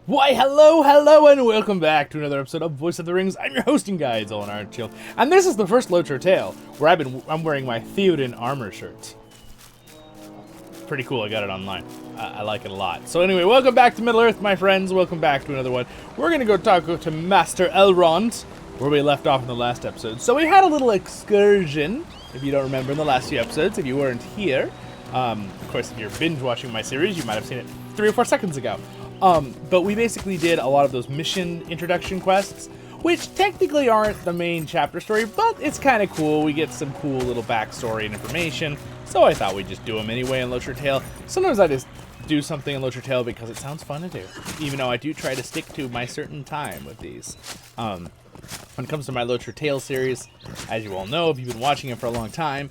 Why, hello, and welcome back to another episode of Voice of the Rings. I'm your hosting guide, Zollin Ironshield, and this is the first LOTRO tale where I'm wearing my Theoden armor shirt. Pretty cool, I got it online. I like it a lot. So anyway, welcome back to Middle-earth, my friends. Welcome back to another one. We're gonna go talk to Master Elrond, where we left off in the last episode. So we had a little excursion, if you don't remember, in the last few episodes, if you weren't here. Of course, if you're binge watching my series, you might have seen it 3 or 4 seconds ago. But we basically did a lot of those mission introduction quests, which technically aren't the main chapter story, but it's kind of cool. We get some cool little backstory and information, so I thought we'd just do them anyway in LOTRO Tale. Sometimes I just do something in LOTRO Tale because it sounds fun to do, even though I do try to stick to my certain time with these. When it comes to my LOTRO Tale series, as you all know, if you've been watching it for a long time,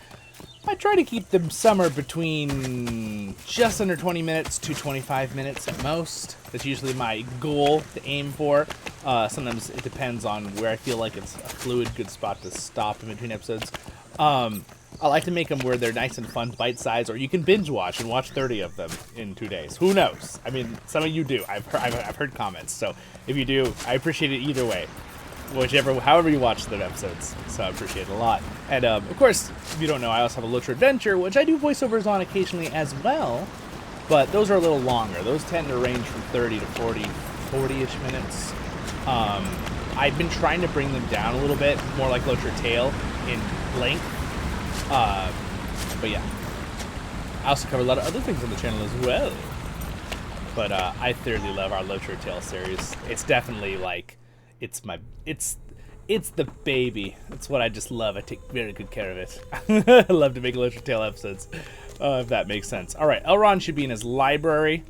I try to keep them somewhere between just under 20 minutes to 25 minutes at most. That's usually my goal to aim for. Sometimes it depends on where I feel like it's a fluid, good spot to stop in between episodes. I like to make them where they're nice and fun, bite-sized, or you can binge watch and watch 30 of them in 2 days. Who knows? I mean, some of you do. I've heard comments, so if you do, I appreciate it either way. However you watch the episodes, so I appreciate it a lot. And of course, if you don't know, I also have a LOTRO Adventure, which I do voiceovers on occasionally as well, but those are a little longer. Those tend to range from 30 to 40-ish minutes. I've been trying to bring them down a little bit, more like LOTRO Tale in length. But yeah, I also cover a lot of other things on the channel as well. But I thoroughly love our LOTRO Tale series. It's definitely like, it's the baby. It's what I just love. I take very good care of it. I love to make LOTRO Tale episodes, if that makes sense. All right, Elrond should be in his library.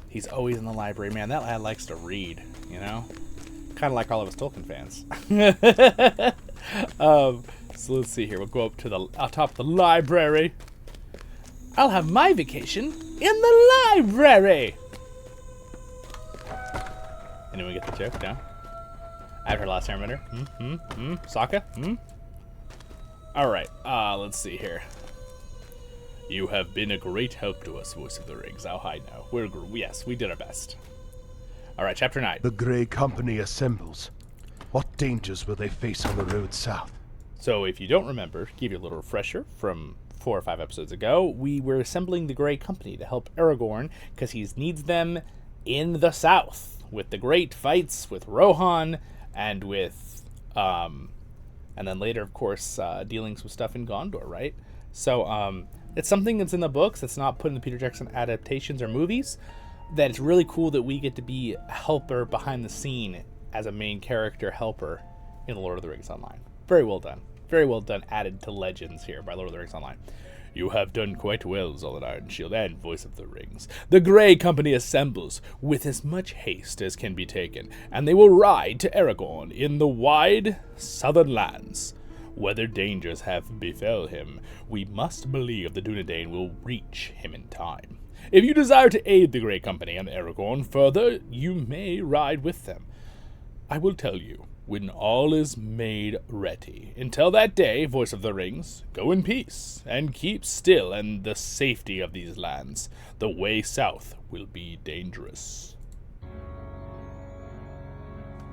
He's always in the library, man. That lad likes to read, you know? Kind of like all of us Tolkien fans. So let's see here. We'll go up to the top of the library. I'll have my vacation in the library. Anyone get the joke? No? I've heard Last Airbender. Sokka? Alright, let's see here. You have been a great help to us, Voice of the Rings. Oh, I know. Yes, we did our best. Alright, Chapter 9. The Grey Company assembles. What dangers will they face on the road south? So, if you don't remember, give you a little refresher from 4 or 5 episodes ago, we were assembling the Grey Company to help Aragorn, because he needs them in the south, with the great fights with Rohan, and with, and then later, of course, dealing some stuff in Gondor, right? So, it's something that's in the books, that's not put in the Peter Jackson adaptations or movies, that it's really cool that we get to be a helper behind the scene as a main character helper in Lord of the Rings Online. Very well done. Very well done, added to Legends here by Lord of the Rings Online. You have done quite well, Zollin Ironshield and Voice of the Rings. The Grey Company assembles with as much haste as can be taken, and they will ride to Aragorn in the wide southern lands. Whether dangers have befell him, we must believe the Dunedain will reach him in time. If you desire to aid the Grey Company and Aragorn further, you may ride with them. I will tell you when all is made ready. Until that day, Voice of the Rings, go in peace, and keep still in the safety of these lands. The way south will be dangerous.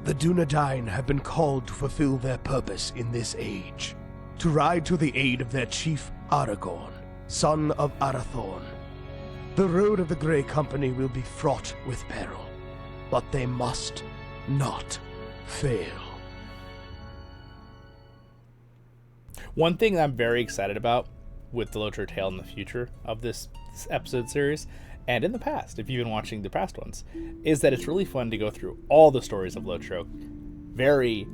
The Dunedain have been called to fulfill their purpose in this age, to ride to the aid of their chief Aragorn, son of Arathorn. The road of the Grey Company will be fraught with peril, but they must not fail. One thing that I'm very excited about with the LOTRO Tale in the future of this episode series, and in the past, if you've been watching the past ones, is that it's really fun to go through all the stories of LOTRO very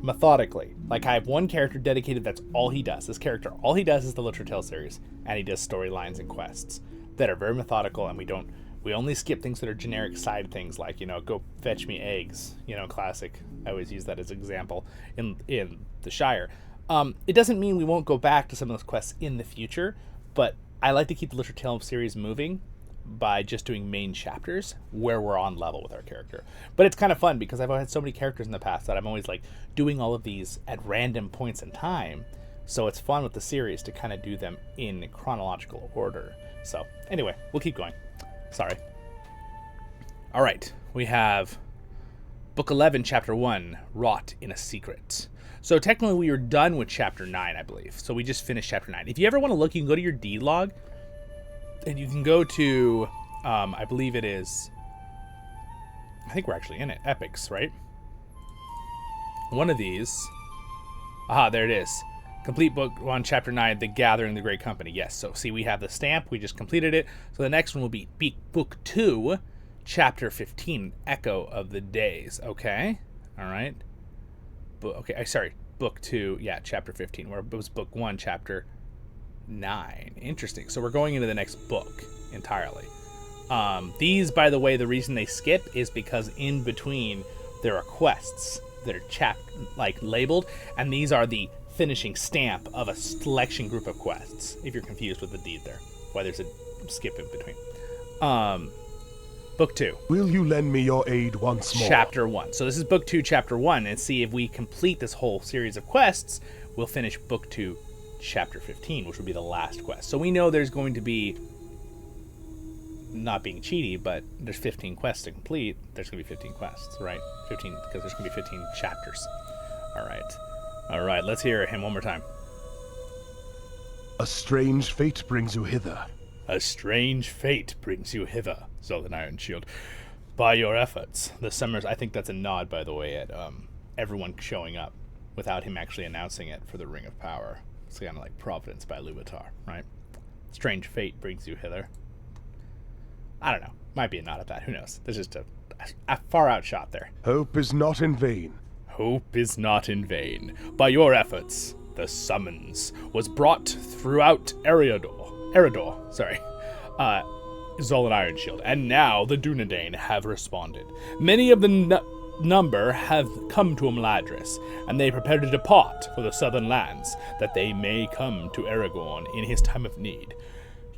methodically. Like, I have one character dedicated, that's all he does. This character, all he does is the LOTRO Tale series, and he does storylines and quests that are very methodical, and we only skip things that are generic side things, like, you know, go fetch me eggs, you know, classic. I always use that as an example in the Shire. It doesn't mean we won't go back to some of those quests in the future, but I like to keep the LOTRO Tale series moving by just doing main chapters where we're on level with our character. But it's kind of fun because I've had so many characters in the past that I'm always like doing all of these at random points in time. So it's fun with the series to kind of do them in chronological order. So anyway, we'll keep going. Sorry. All right, we have Book 11, Chapter 1, Wrought in a Secret. So technically we are done with Chapter 9, I believe. So we just finished Chapter 9. If you ever want to look, you can go to your deed log, and you can go to, I believe it is, I think we're actually in it, Epics, right? One of these. Aha, there it is. Complete Book 1, Chapter 9, The Gathering, the Great Company. Yes, so see, we have the stamp. We just completed it. So the next one will be Book 2, Chapter 15, Echo of the Days. Okay, all right. Okay, sorry, Book 2, yeah, Chapter 15, where it was Book 1, Chapter 9. Interesting. So we're going into the next book entirely. These, by the way, the reason they skip is because in between there are quests that are labeled, and these are the finishing stamp of a selection group of quests. If you're confused with the deed there, why there's a skip in between. Book 2. Will you lend me your aid once more? Chapter 1. So this is Book 2, Chapter 1, and see if we complete this whole series of quests, we'll finish Book 2, Chapter 15, which will be the last quest. So we know there's going to be, not being cheaty, but there's 15 quests to complete. There's going to be 15 quests, right? 15, because there's going to be 15 chapters. All right. All right, let's hear him one more time. A strange fate brings you hither. A strange fate brings you hither, Zollin Ironshield. By your efforts, the summers, I think that's a nod, by the way, at everyone showing up without him actually announcing it for the Ring of Power. It's kind of like Providence by Luvatar, right? Strange fate brings you hither. I don't know. Might be a nod at that. Who knows? There's just a far out shot there. Hope is not in vain. Hope is not in vain. By your efforts, the summons was brought throughout Eredor, sorry. Zollin Ironshield, and now the Dunedain have responded. Many of the number have come to Imladris, and they prepare to depart for the southern lands, that they may come to Aragorn in his time of need.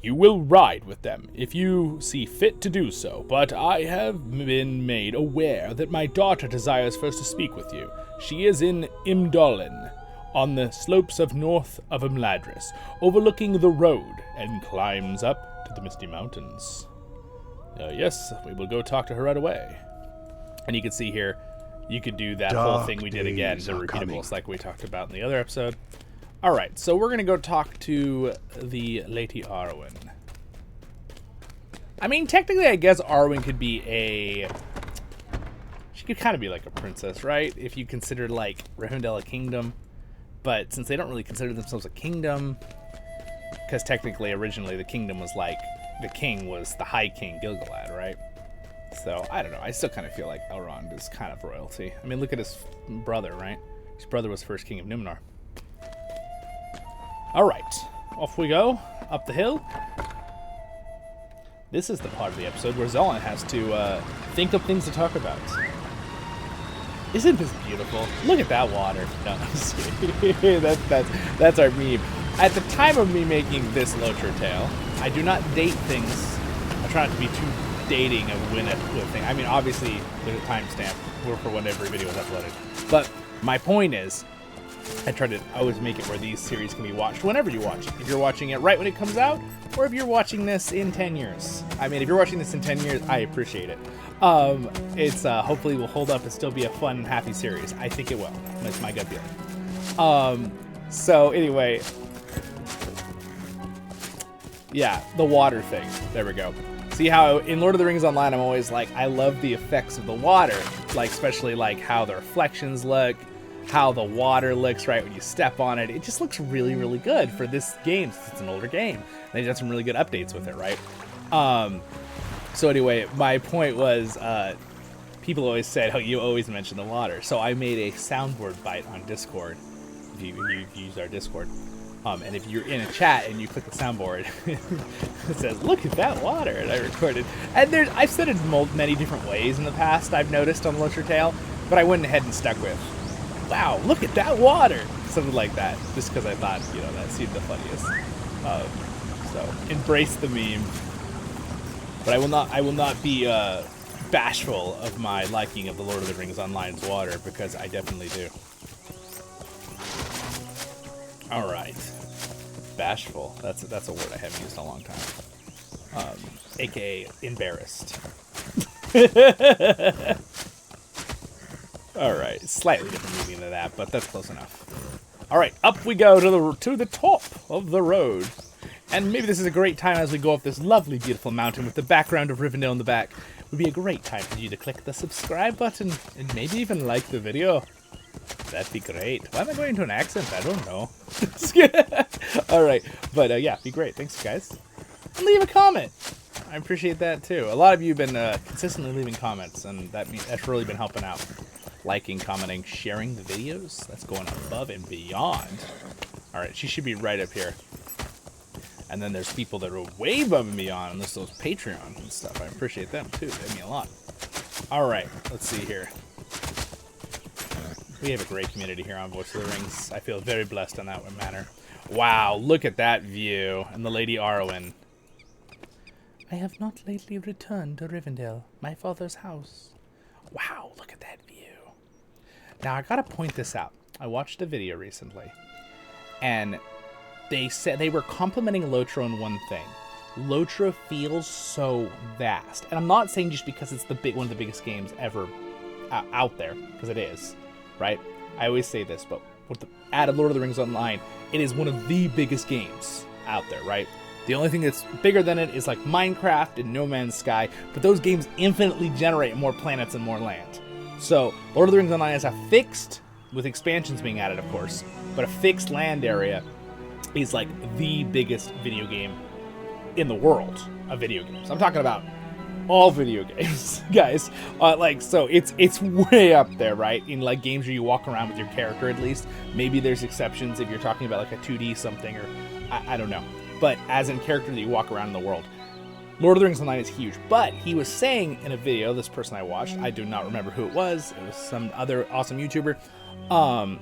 You will ride with them if you see fit to do so, but I have been made aware that my daughter desires first to speak with you. She is in Imdolin, on the slopes of north of Imladris, overlooking the road, and climbs up to the Misty Mountains. Yes, we will go talk to her right away. And you can see here, you could do that whole thing we did again, the repeatables, like we talked about in the other episode. Alright, so we're going to go talk to the Lady Arwen. I mean, technically, I guess Arwen could be she could kind of be like a princess, right? If you consider, like, Rivendell a kingdom. But since they don't really consider themselves a kingdom, because technically, originally, the kingdom was like, the king was the High King Gilgalad, right? So, I don't know. I still kind of feel like Elrond is kind of royalty. I mean, look at his brother, right? His brother was first king of Numenor. Alright, off we go, up the hill. This is the part of the episode where Zollin has to think of things to talk about. Isn't this beautiful? Look at that water. No, I'm just kidding. That's our meme. At the time of me making this LOTRO tale, I do not date things. I try not to be too dating of when a thing. I mean, obviously, there's a timestamp for when every video is uploaded. But my point is, I try to always make it where these series can be watched whenever you watch it. If you're watching it right when it comes out, or if you're watching this in 10 years. I mean, if you're watching this in 10 years, I appreciate it. It's hopefully will hold up and still be a fun, happy series. I think it will. That's my gut feeling. So anyway, yeah, the water thing. There we go. See how in Lord of the Rings Online, I'm always like, I love the effects of the water, like especially like how the reflections look, how the water looks right when you step on it. It just looks really, really good for this game since it's an older game. They've done some really good updates with it, right? So anyway, my point was, people always said, oh, you always mention the water. So I made a soundboard bite on Discord, if you use our Discord. And if you're in a chat and you click the soundboard, it says, look at that water, and I recorded. And I've said it many different ways in the past, I've noticed on LOTRO Tale, but I went ahead and stuck with, wow, look at that water, something like that, just because I thought, you know, that seemed the funniest. So embrace the meme. But I will not be bashful of my liking of the Lord of the Rings Online's water, because I definitely do. All right, bashful. That's a word I haven't used in a long time. AKA embarrassed. All right, slightly different meaning than that, but that's close enough. All right, up we go to the top of the road. And maybe this is a great time as we go up this lovely, beautiful mountain with the background of Rivendell in the back. It would be a great time for you to click the subscribe button and maybe even like the video. That'd be great. Why am I going into an accent? I don't know. All right, but yeah, be great. Thanks, guys. And leave a comment. I appreciate that too. A lot of you have been consistently leaving comments, and that's really been helping out. Liking, commenting, sharing the videos. That's going above and beyond. All right, she should be right up here. And then there's people that are way above and beyond, and there's those Patreon and stuff. I appreciate them too. They mean a lot. All right, let's see here. We have a great community here on Voice of the Rings. I feel very blessed on that one manner. Wow, look at that view. And the Lady Arwen. I have not lately returned to Rivendell, my father's house. Wow, look at that view. Now, I gotta point this out. I watched a video recently, and they said they were complimenting LOTRO on one thing. LOTRO feels so vast. And I'm not saying just because it's one of the biggest games ever out there, because it is, right? I always say this, but with the add of Lord of the Rings Online, it is one of the biggest games out there, right? The only thing that's bigger than it is like Minecraft and No Man's Sky, but those games infinitely generate more planets and more land. So Lord of the Rings Online is a fixed, with expansions being added, of course, but a fixed land area is like the biggest video game in the world of video games. I'm talking about all video games, guys. So it's way up there, right? In like games where you walk around with your character, at least. Maybe there's exceptions if you're talking about like a 2D something, or I don't know. But as in character that you walk around in the world, Lord of the Rings Online is huge. But he was saying in a video, this person I watched, I do not remember who it was some other awesome YouTuber.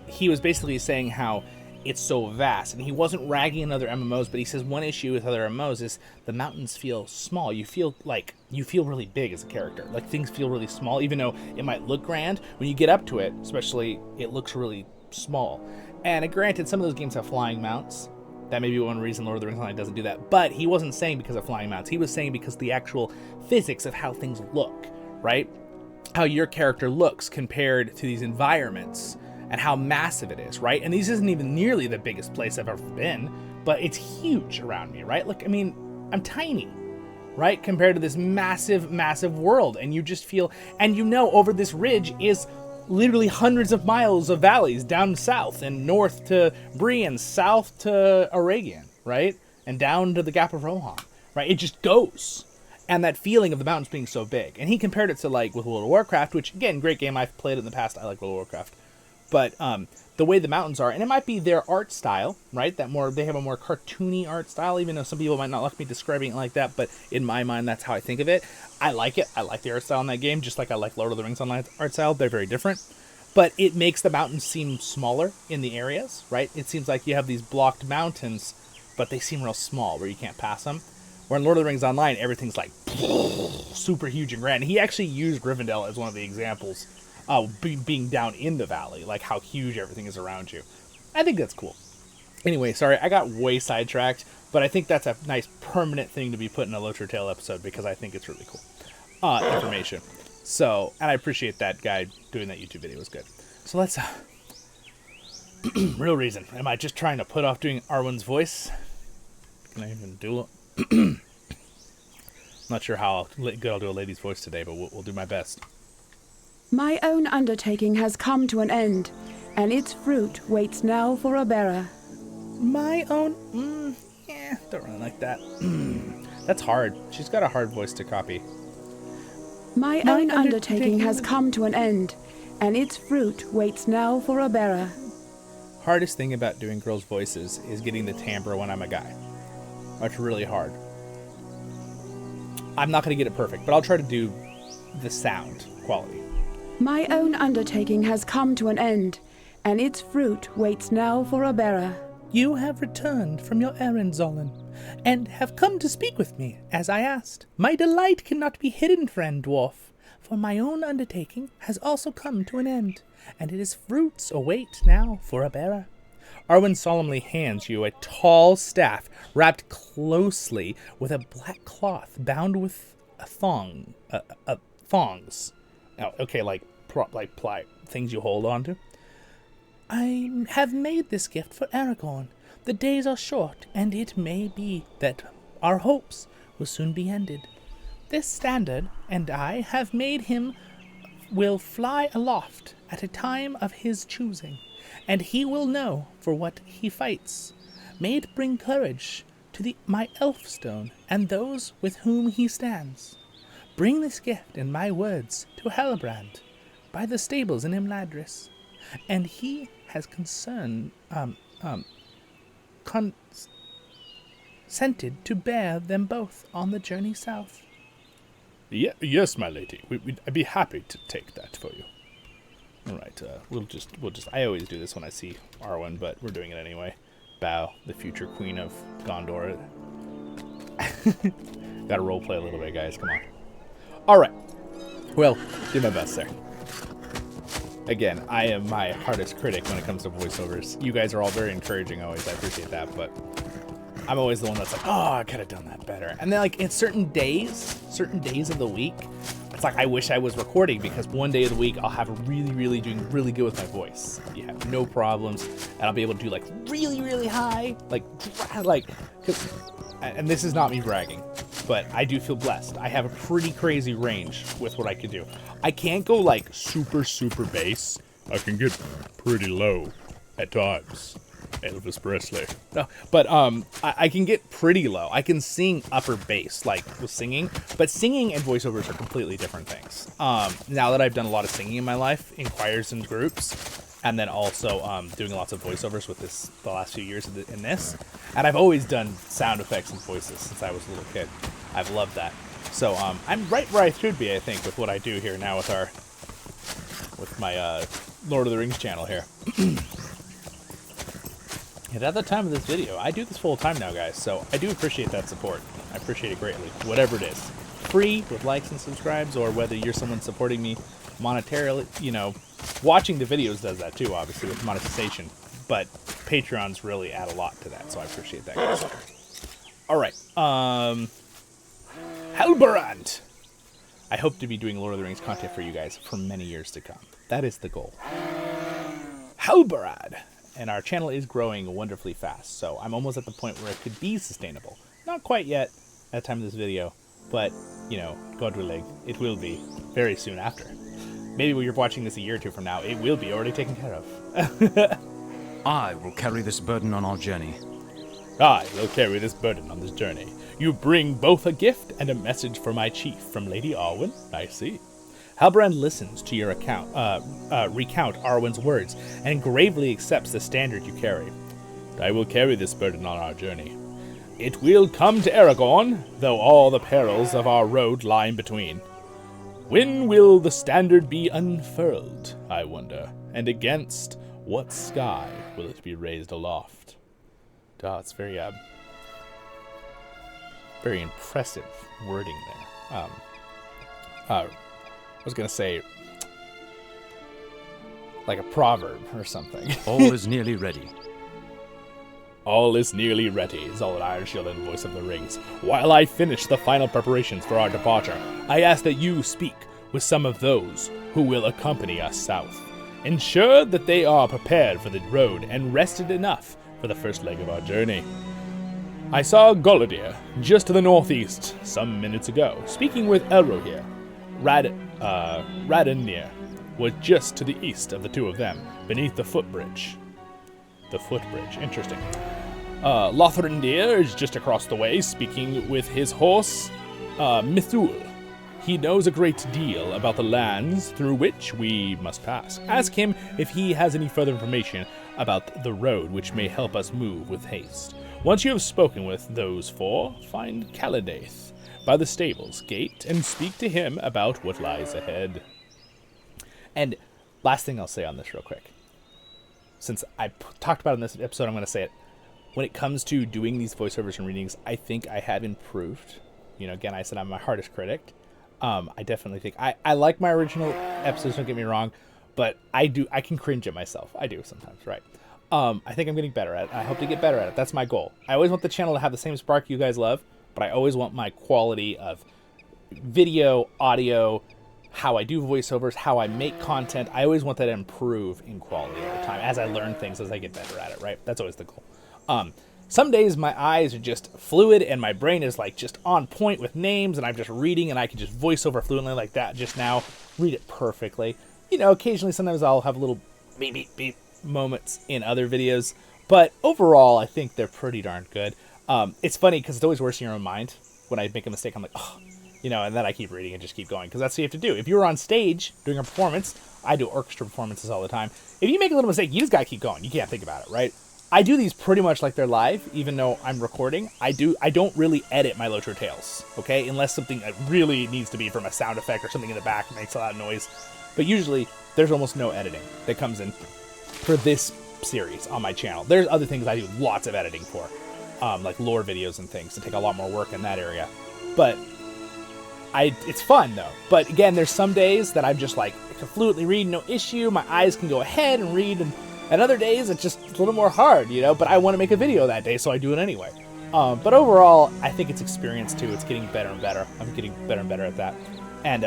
He was basically saying how it's so vast, and he wasn't ragging on other MMOs, but he says one issue with other MMOs is the mountains feel small. You feel really big as a character. Like things feel really small, even though it might look grand. When you get up to it, especially, it looks really small. And granted, some of those games have flying mounts. That may be one reason Lord of the Rings Online doesn't do that. But he wasn't saying because of flying mounts. He was saying because the actual physics of how things look, right? How your character looks compared to these environments and how massive it is, right? And this isn't even nearly the biggest place I've ever been, but it's huge around me, right? Like, I mean, I'm tiny, right? Compared to this massive, massive world. And you just feel, and you know, over this ridge is literally hundreds of miles of valleys down south and north to Bree and south to Aragian, right? And down to the Gap of Rohan, right? It just goes. And that feeling of the mountains being so big. And he compared it to like with World of Warcraft, which again, great game. I've played it in the past. I like World of Warcraft. But the way the mountains are, and it might be their art style, right? They have a more cartoony art style, even though some people might not like me describing it like that. But in my mind, that's how I think of it. I like it. I like the art style in that game, just like I like Lord of the Rings Online art style. They're very different. But it makes the mountains seem smaller in the areas, right? It seems like you have these blocked mountains, but they seem real small where you can't pass them. Where in Lord of the Rings Online, everything's like super huge and grand. And he actually used Rivendell as one of the examples. Being down in the valley, like how huge everything is around you. I think that's cool. Anyway, sorry, I got way sidetracked, but I think that's a nice permanent thing to be put in a LOTRO Tale episode because I think it's really cool information. So, and I appreciate that guy doing that YouTube video. It was good. So let's, real reason. Am I just trying to put off doing Arwen's voice? Can I even do it? Not sure how good I'll do a lady's voice today, but we'll do my best. My own undertaking has come to an end, and its fruit waits now for a bearer. My own? Yeah, don't really like that. That's hard. She's got a hard voice to copy. My own undertaking has come to an end, and its fruit waits now for a bearer. Hardest thing about doing girls' voices is getting the timbre when I'm a guy. That's really hard. I'm not going to get it perfect, but I'll try to do the sound quality. My own undertaking has come to an end, and its fruit waits now for a bearer. You have returned from your errand, Zollin, and have come to speak with me, as I asked. My delight cannot be hidden, friend dwarf, for my own undertaking has also come to an end, and its fruits await now for a bearer. Arwen solemnly hands you a tall staff wrapped closely with a black cloth bound with thongs. Oh, okay, like ply things you hold on to. I have made this gift for Aragorn. The days are short, and it may be that our hopes will soon be ended. This standard and I have made him will fly aloft at a time of his choosing, and he will know for what he fights. May it bring courage to my Elfstone and those with whom he stands. Bring this gift and my words to Halbrand by the stables in Imladris, and he has consented to bear them both on the journey south. Yes, my lady. I'd be happy to take that for you. All right, we'll just. I always do this when I see Arwen, but we're doing it anyway. Bow, the future queen of Gondor. Gotta roleplay a little bit, guys. Come on. All right. Well, do my best there. Again, I am my hardest critic when it comes to voiceovers. You guys are all very encouraging always. I appreciate that, but I'm always the one that's like, oh, I could have done that better. And then, like, in certain days of the week, it's like I wish I was recording, because one day of the week I'll have doing really good with my voice. You have no problems, and I'll be able to do like really high, like, and this is not me bragging, but I do feel blessed. I have a pretty crazy range with what I can do. I can't go like super bass. I can get pretty low at times. Elvis Presley. No, but I can get pretty low. I can sing upper bass, like with singing, but singing and voiceovers are completely different things. Now that I've done a lot of singing in my life, in choirs and groups, and then also doing lots of voiceovers with the last few years in this, and I've always done sound effects and voices since I was a little kid. I've loved that. So I'm right where I should be, I think, with what I do here now with my Lord of the Rings channel here. And at the time of this video, I do this full time now, guys, so I do appreciate that support. I appreciate it greatly, whatever it is. Free, with likes and subscribes, or whether you're someone supporting me monetarily, watching the videos does that too, obviously, with monetization, but Patreons really add a lot to that, so I appreciate that, guys. Alright, Halbrand! I hope to be doing Lord of the Rings content for you guys for many years to come. That is the goal. Halbrand! And our channel is growing wonderfully fast, so I'm almost at the point where it could be sustainable. Not quite yet at the time of this video, but, God willing, it will be very soon after. Maybe when you're watching this a year or two from now, it will be already taken care of. I will carry this burden on our journey. I will carry this burden on this journey. You bring both a gift and a message for my chief from Lady Arwen. I see. Halbrand listens to your recount Arwen's words and gravely accepts the standard you carry. I will carry this burden on our journey. It will come to Aragorn, though all the perils of our road lie in between. When will the standard be unfurled, I wonder, and against what sky will it be raised aloft? Oh, it's very impressive wording there. I was going to say, like a proverb or something. All is nearly ready. All is nearly ready, Zollin Ironshield and Voice of the Rings. While I finish the final preparations for our departure, I ask that you speak with some of those who will accompany us south. Ensure that they are prepared for the road and rested enough for the first leg of our journey. I saw Golidir just to the northeast some minutes ago, speaking with Elrohir. Radanir was just to the east of the two of them, beneath the footbridge. The footbridge, interesting. Lothrindir is just across the way, speaking with his horse, Mithul. He knows a great deal about the lands through which we must pass. Ask him if he has any further information about the road which may help us move with haste. Once you have spoken with those four, find Calladaith by the stables gate and speak to him about what lies ahead. And last thing I'll say on this real quick. Since I talked about it in this episode, I'm going to say it. When it comes to doing these voiceovers and readings, I think I have improved. Again, I said I'm my hardest critic. I definitely think I like my original episodes, don't get me wrong, but I can cringe at myself. I do sometimes, right? I think I'm getting better at it. I hope to get better at it. That's my goal. I always want the channel to have the same spark you guys love, but I always want my quality of video, audio, how I do voiceovers, how I make content. I always want that to improve in quality over time as I learn things, as I get better at it, right? That's always the goal. Some days my eyes are just fluid and my brain is like just on point with names and I'm just reading and I can just voice over fluently like that just now, read it perfectly. You know, occasionally sometimes I'll have little beep, beep, beep moments in other videos, but overall I think they're pretty darn good. It's funny because it's always worse in your own mind. When I make a mistake, I'm like, oh, you know, and then I keep reading and just keep going because that's what you have to do. If you're on stage doing a performance, I do orchestra performances all the time. If you make a little mistake, you just gotta keep going. You can't think about it, right? I do these pretty much like they're live, even though I'm recording. I don't really edit my LOTRO tales, okay? Unless something really needs to be from a sound effect or something in the back that makes a lot of noise. But usually, there's almost no editing that comes in for this series on my channel. There's other things I do lots of editing for, like lore videos and things that take a lot more work in that area. But it's fun, though. But again, there's some days that I'm just like, I can fluently read, no issue. My eyes can go ahead and read, and other days it's just a little more hard, you know, but I want to make a video that day, so I do it anyway. But overall, I think it's experience too. It's getting better and better. I'm getting better and better at that. And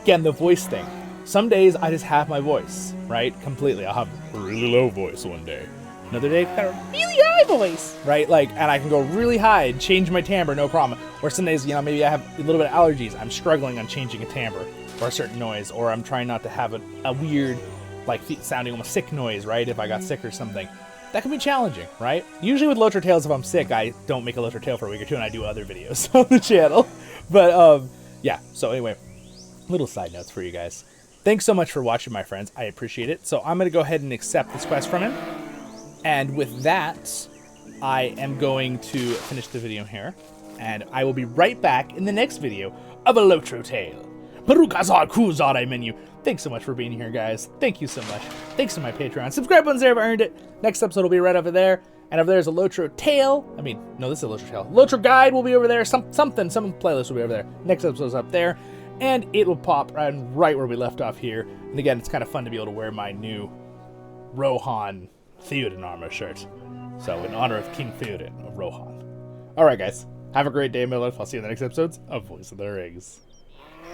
again, the voice thing. Some days I just have my voice, right? Completely. I'll have a really low voice one day. Another day, I've got a really high voice, right? Like, and I can go really high and change my timbre, no problem. Or some days, you know, maybe I have a little bit of allergies. I'm struggling on changing a timbre or a certain noise, or I'm trying not to have a weird, like sounding almost sick noise, right? If I got sick or something. That can be challenging, right? Usually with LOTRO tales, if I'm sick, I don't make a LOTRO tale for a week or two and I do other videos on the channel. But yeah, so anyway, little side notes for you guys. Thanks so much for watching, my friends. I appreciate it. So I'm going to go ahead and accept this quest from him. And with that, I am going to finish the video here. And I will be right back in the next video of a LOTRO tale. Thanks so much for being here, guys. Thank you so much. Thanks to my Patreon. Subscribe buttons there if I earned it. Next episode will be right over there. And over there's a LOTRO tale. I mean, no, this is a LOTRO tale. LOTRO guide will be over there. Some playlist will be over there. Next episode's up there. And it will pop right where we left off here. And again, it's kind of fun to be able to wear my new Rohan Theoden armor shirt. So in honor of King Theoden of Rohan. Alright, guys. Have a great day, my life. I'll see you in the next episodes of Voice of the Rings.